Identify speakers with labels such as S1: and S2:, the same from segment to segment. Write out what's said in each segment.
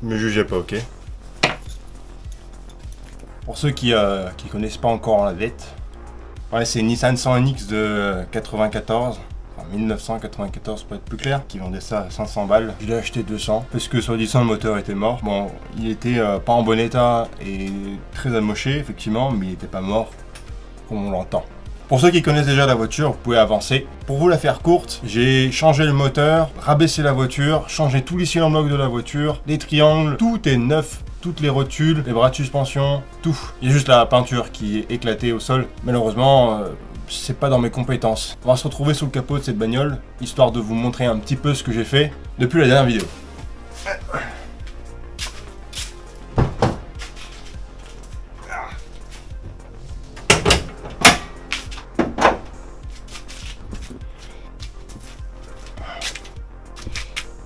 S1: Me jugez pas, ok? Pour ceux qui connaissent pas encore la bête, ouais, c'est une Nissan 100NX de 94. 1994 pour être plus clair, qui vendait ça à 500 balles. Je l'ai acheté 200 parce que soi-disant le moteur était mort. Bon, il était pas en bon état et très amoché effectivement, mais il était pas mort comme on l'entend. Pour ceux qui connaissent déjà la voiture, vous pouvez avancer. Pour vous la faire courte, j'ai changé le moteur, rabaissé la voiture, changé tous les cylindres blocs de la voiture, les triangles, tout est neuf. Toutes les rotules, les bras de suspension, tout. Il y a juste la peinture qui est éclatée au sol. Malheureusement, c'est pas dans mes compétences. On va se retrouver sous le capot de cette bagnole, histoire de vous montrer un petit peu ce que j'ai fait depuis la dernière vidéo.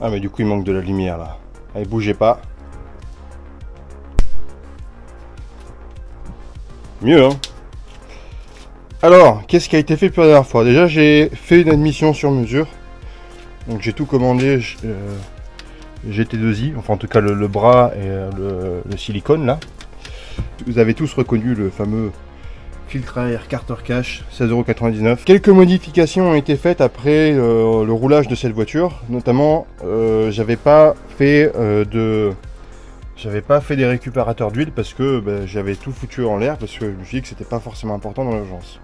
S1: Ah mais du coup il manque de la lumière là. Allez, bougez pas. Mieux hein. Alors, qu'est-ce qui a été fait depuis la dernière fois? Déjà, j'ai fait une admission sur mesure. Donc j'ai tout commandé GT2i, enfin en tout cas le bras et le silicone là. Vous avez tous reconnu le fameux filtre à air Carter Cash, 16,99 €. Quelques modifications ont été faites après le roulage de cette voiture. Notamment, j'avais pas fait des récupérateurs d'huile parce que j'avais tout foutu en l'air, parce que je me suis dit que c'était pas forcément important dans l'urgence.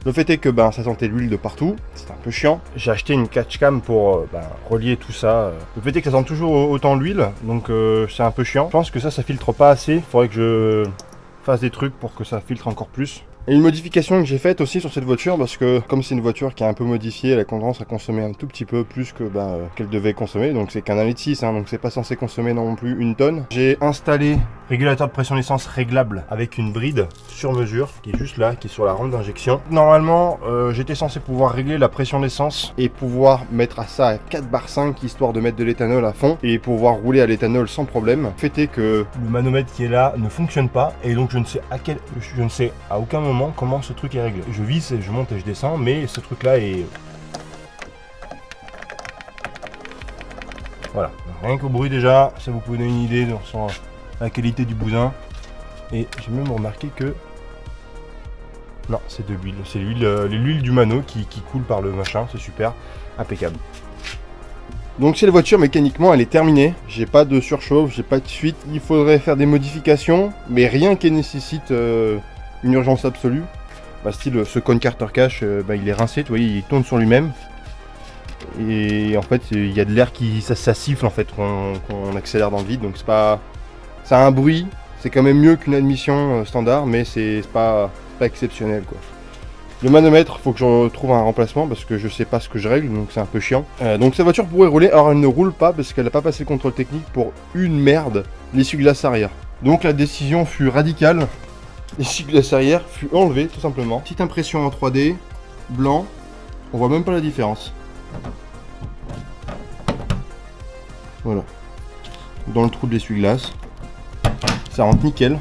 S1: Le fait est que ça sentait l'huile de partout, c'était un peu chiant. J'ai acheté une catch-cam pour relier tout ça. Le fait est que ça sent toujours autant l'huile, donc c'est un peu chiant. Je pense que ça filtre pas assez, il faudrait que je fasse des trucs pour que ça filtre encore plus. Et une modification que j'ai faite aussi sur cette voiture, parce que comme c'est une voiture qui est un peu modifiée, elle a tendance à consommer un tout petit peu plus que qu'elle devait consommer. Donc c'est qu'un 1,6 litre, donc c'est pas censé consommer non plus une tonne. J'ai installé régulateur de pression d'essence réglable avec une bride sur mesure, qui est juste là, qui est sur la rampe d'injection. Normalement, j'étais censé pouvoir régler la pression d'essence et pouvoir mettre à ça à 4,5 bar histoire de mettre de l'éthanol à fond et pouvoir rouler à l'éthanol sans problème. Le fait est que le manomètre qui est là ne fonctionne pas et donc je ne sais à aucun moment comment ce truc est réglé. Je visse et je monte et je descends, mais ce truc là est... Voilà, rien qu'au bruit déjà, ça vous peut donner une idée sur la qualité du bousin. Et j'ai même remarqué que... Non, c'est de l'huile, c'est l'huile du mano qui coule par le machin, c'est super, impeccable. Donc cette voiture mécaniquement elle est terminée, j'ai pas de surchauffe, j'ai pas de fuite, il faudrait faire des modifications, mais rien qui nécessite une urgence absolue. Style ce cône Carter Cash, il est rincé, tu vois, il tourne sur lui-même. Et en fait il y a de l'air qui ça siffle en fait quand on accélère dans le vide, donc c'est pas... Ça a un bruit, c'est quand même mieux qu'une admission standard, mais c'est pas exceptionnel quoi. Le manomètre, faut que je trouve un remplacement parce que je sais pas ce que je règle, donc c'est un peu chiant. Donc cette voiture pourrait rouler, alors elle ne roule pas parce qu'elle n'a pas passé le contrôle technique pour une merde, l'essuie-glace arrière. Donc la décision fut radicale, l'essuie-glace arrière fut enlevée tout simplement. Petite impression en 3D, blanc, on voit même pas la différence. Voilà, dans le trou de l'essuie-glace, ça rentre nickel.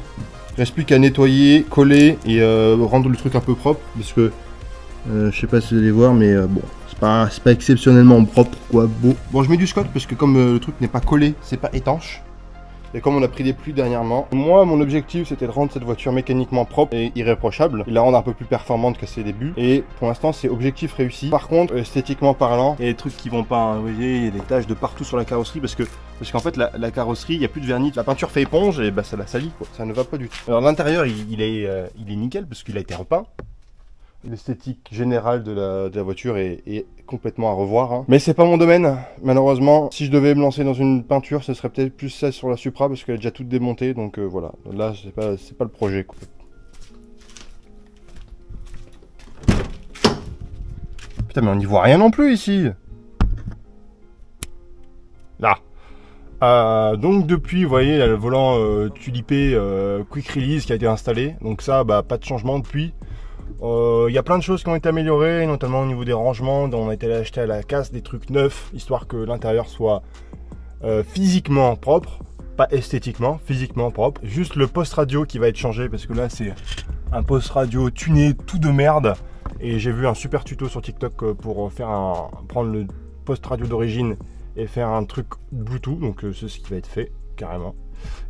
S1: Il reste plus qu'à nettoyer, coller et rendre le truc un peu propre parce que je sais pas si vous allez voir, mais bon, c'est pas exceptionnellement propre quoi. Bon, je mets du scotch parce que comme le truc n'est pas collé, c'est pas étanche. Et comme on a pris des pluies dernièrement, moi mon objectif c'était de rendre cette voiture mécaniquement propre et irréprochable, et la rendre un peu plus performante qu'à ses débuts. Et pour l'instant c'est objectif réussi. Par contre, esthétiquement parlant, il y a des trucs qui vont pas, hein. Vous voyez, il y a des taches de partout sur la carrosserie parce qu'en fait la carrosserie, il n'y a plus de vernis, la peinture fait éponge et ça la salit quoi. Ça ne va pas du tout. Alors l'intérieur il est nickel parce qu'il a été repeint. L'esthétique générale de la voiture est complètement à revoir, hein. Mais c'est pas mon domaine, malheureusement. Si je devais me lancer dans une peinture, ce serait peut-être plus ça sur la Supra parce qu'elle est déjà toute démontée, donc voilà. Là, c'est pas le projet, quoi. Putain, mais on n'y voit rien non plus ici. Là. Donc depuis, vous voyez, il y a le volant tulipé Quick Release qui a été installé. Donc ça, pas de changement depuis. Il y a plein de choses qui ont été améliorées, notamment au niveau des rangements. On a été acheter à la casse des trucs neufs, histoire que l'intérieur soit physiquement propre, pas esthétiquement, physiquement propre. Juste le poste radio qui va être changé, parce que là c'est un poste radio tuné tout de merde. Et j'ai vu un super tuto sur TikTok pour prendre le poste radio d'origine et faire un truc Bluetooth, donc c'est ce qui va être fait. carrément.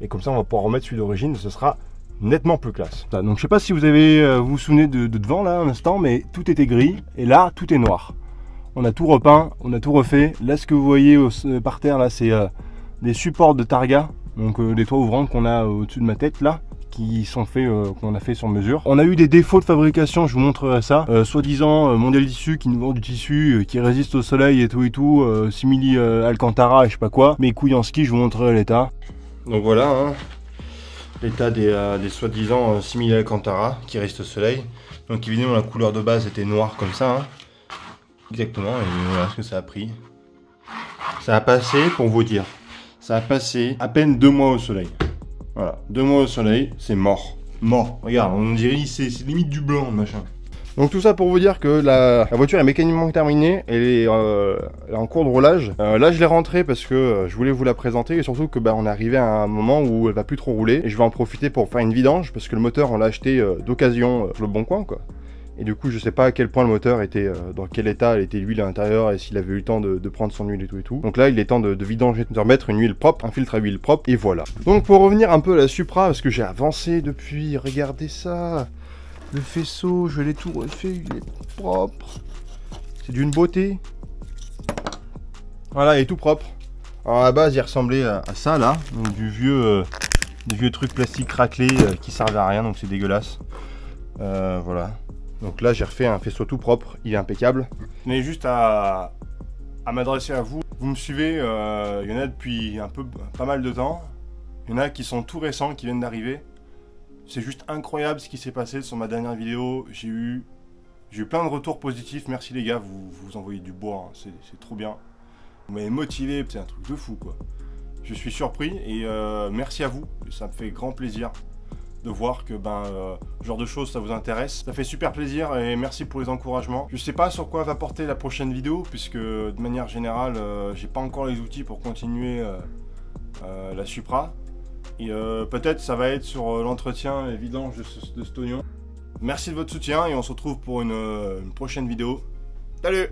S1: Et comme ça, on va pouvoir remettre celui d'origine, ce sera nettement plus classe. Donc je sais pas si vous avez, vous souvenez de devant là un instant, mais tout était gris et là tout est noir. On a tout repeint, on a tout refait. Là ce que vous voyez par terre là, c'est des supports de targa, donc des toits ouvrants qu'on a au-dessus de ma tête là, qui sont faits, qu'on a fait sur mesure. On a eu des défauts de fabrication, je vous montrerai ça. Soi-disant Mondial Tissu qui nous vend du tissu qui résiste au soleil et tout, simili Alcantara et je sais pas quoi. Mais couilles en ski, je vous montrerai l'état. Donc voilà, hein, l'état des soi-disant simili Alcantara qui résistent au soleil. Donc évidemment la couleur de base était noire comme ça, hein. Exactement, et voilà ce que ça a pris. Ça a passé, pour vous dire, ça a passé à peine 2 mois au soleil. Voilà, 2 mois au soleil, c'est mort. Mort, regarde, on dirait c'est limite du blanc, machin. Donc tout ça pour vous dire que la voiture est mécaniquement terminée, elle est en cours de roulage. Là je l'ai rentrée parce que je voulais vous la présenter et surtout que on est arrivé à un moment où elle va plus trop rouler. Et je vais en profiter pour faire une vidange parce que le moteur on l'a acheté d'occasion sur le bon coin quoi. Et du coup je sais pas à quel point le moteur était, dans quel état elle était l'huile à l'intérieur et s'il avait eu le temps de prendre son huile et tout. Donc là il est temps de vidanger, de remettre une huile propre, un filtre à huile propre et voilà. Donc pour revenir un peu à la Supra, parce que j'ai avancé depuis, regardez ça. Le faisceau, je l'ai tout refait, il est propre. C'est d'une beauté. Voilà, il est tout propre. Alors à la base il ressemblait à ça là, donc des vieux trucs plastiques raclés qui servent à rien, donc c'est dégueulasse. Voilà. Donc là j'ai refait un faisceau tout propre, il est impeccable. Mais juste à m'adresser à vous. Vous me suivez, il y en a depuis pas mal de temps. Il y en a qui sont tout récents, qui viennent d'arriver. C'est juste incroyable ce qui s'est passé sur ma dernière vidéo. J'ai eu plein de retours positifs. Merci les gars, vous envoyez du bois, hein. C'est trop bien. Vous m'avez motivé, c'est un truc de fou quoi. Je suis surpris et merci à vous. Ça me fait grand plaisir de voir que ce genre de choses ça vous intéresse. Ça fait super plaisir et merci pour les encouragements. Je sais pas sur quoi va porter la prochaine vidéo puisque de manière générale j'ai pas encore les outils pour continuer la Supra. Et peut-être ça va être sur l'entretien et vidange de cet oignon. Merci de votre soutien et on se retrouve pour une prochaine vidéo. Salut!